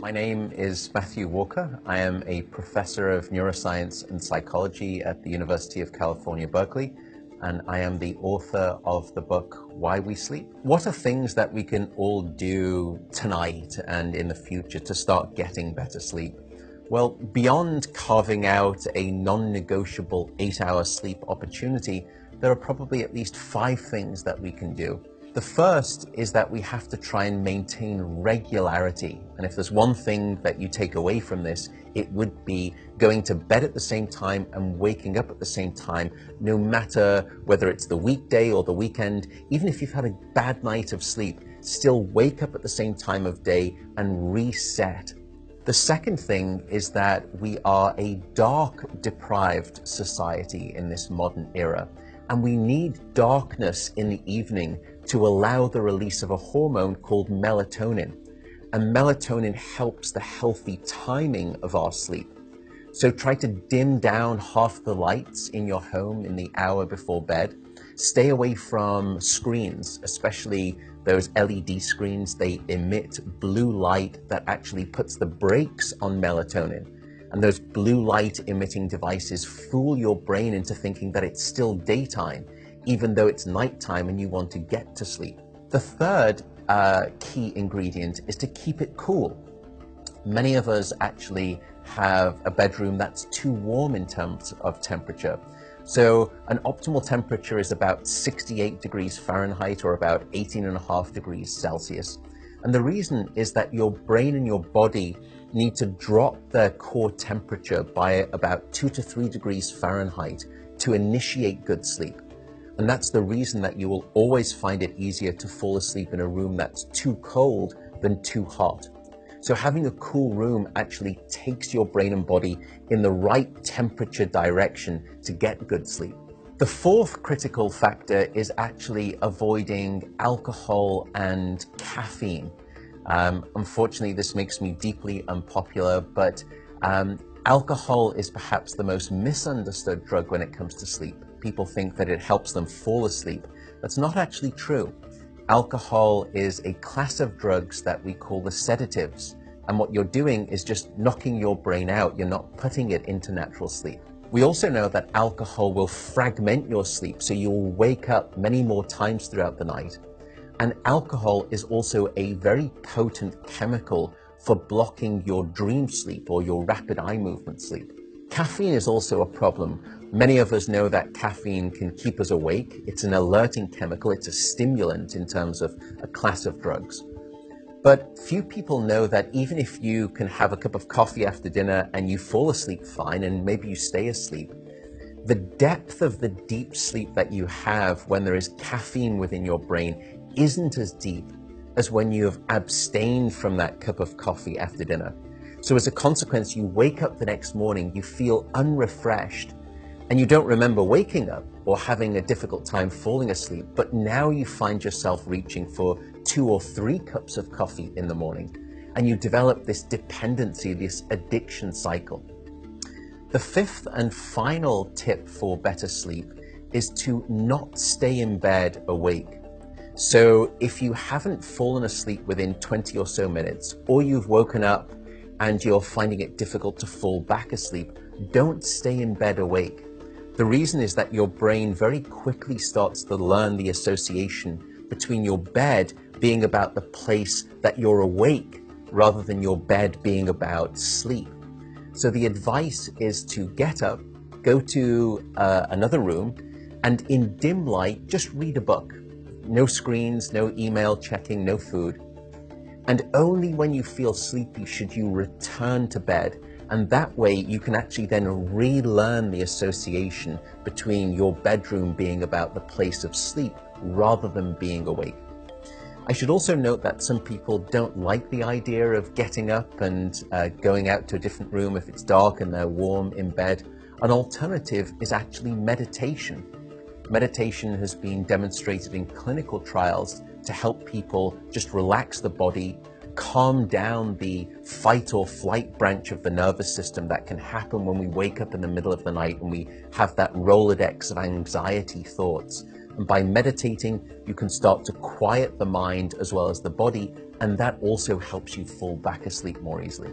My name is Matthew Walker. I am a professor of neuroscience and psychology at the University of California, Berkeley, and I am the author of the book, Why We Sleep. What are things that we can all do tonight and in the future to start getting better sleep? Well, beyond carving out a non-negotiable 8-hour sleep opportunity, there are probably at least 5 things that we can do. The first is that we have to try and maintain regularity. And if there's one thing that you take away from this, it would be going to bed at the same time and waking up at the same time, no matter whether it's the weekday or the weekend. Even if you've had a bad night of sleep, still wake up at the same time of day and reset. The second thing is that we are a dark-deprived society in this modern era, and we need darkness in the evening to allow the release of a hormone called melatonin. And melatonin helps the healthy timing of our sleep. So try to dim down half the lights in your home in the hour before bed. Stay away from screens, especially those LED screens. They emit blue light that actually puts the brakes on melatonin. And those blue light emitting devices fool your brain into thinking that it's still daytime, even though it's nighttime and you want to get to sleep. The third key ingredient is to keep it cool. Many of us actually have a bedroom that's too warm in terms of temperature. So an optimal temperature is about 68 degrees Fahrenheit or about 18.5 degrees Celsius. And the reason is that your brain and your body need to drop their core temperature by about 2 to 3 degrees Fahrenheit to initiate good sleep. And that's the reason that you will always find it easier to fall asleep in a room that's too cold than too hot. So having a cool room actually takes your brain and body in the right temperature direction to get good sleep. The fourth critical factor is actually avoiding alcohol and caffeine. Unfortunately, this makes me deeply unpopular, but alcohol is perhaps the most misunderstood drug when it comes to sleep. People think that it helps them fall asleep. That's not actually true. Alcohol is a class of drugs that we call the sedatives. And what you're doing is just knocking your brain out. You're not putting it into natural sleep. We also know that alcohol will fragment your sleep, so you'll wake up many more times throughout the night. And alcohol is also a very potent chemical for blocking your dream sleep or your rapid eye movement sleep. Caffeine is also a problem. Many of us know that caffeine can keep us awake. It's an alerting chemical. It's a stimulant in terms of a class of drugs. But few people know that even if you can have a cup of coffee after dinner and you fall asleep fine and maybe you stay asleep, the depth of the deep sleep that you have when there is caffeine within your brain isn't as deep as when you have abstained from that cup of coffee after dinner. So as a consequence, you wake up the next morning, you feel unrefreshed, and you don't remember waking up or having a difficult time falling asleep, but now you find yourself reaching for 2 or 3 cups of coffee in the morning, and you develop this dependency, this addiction cycle. The fifth and final tip for better sleep is to not stay in bed awake. So if you haven't fallen asleep within 20 or so minutes, or you've woken up and you're finding it difficult to fall back asleep, don't stay in bed awake. The reason is that your brain very quickly starts to learn the association between your bed being about the place that you're awake rather than your bed being about sleep. So the advice is to get up, go to another room, and in dim light, just read a book. No screens, no email checking, no food. And only when you feel sleepy should you return to bed. And that way you can actually then relearn the association between your bedroom being about the place of sleep rather than being awake. I should also note that some people don't like the idea of getting up and going out to a different room if it's dark and they're warm in bed. An alternative is actually meditation. Meditation has been demonstrated in clinical trials to help people just relax the body, calm down the fight or flight branch of the nervous system that can happen when we wake up in the middle of the night and we have that Rolodex of anxiety thoughts. And by meditating, you can start to quiet the mind as well as the body, and that also helps you fall back asleep more easily.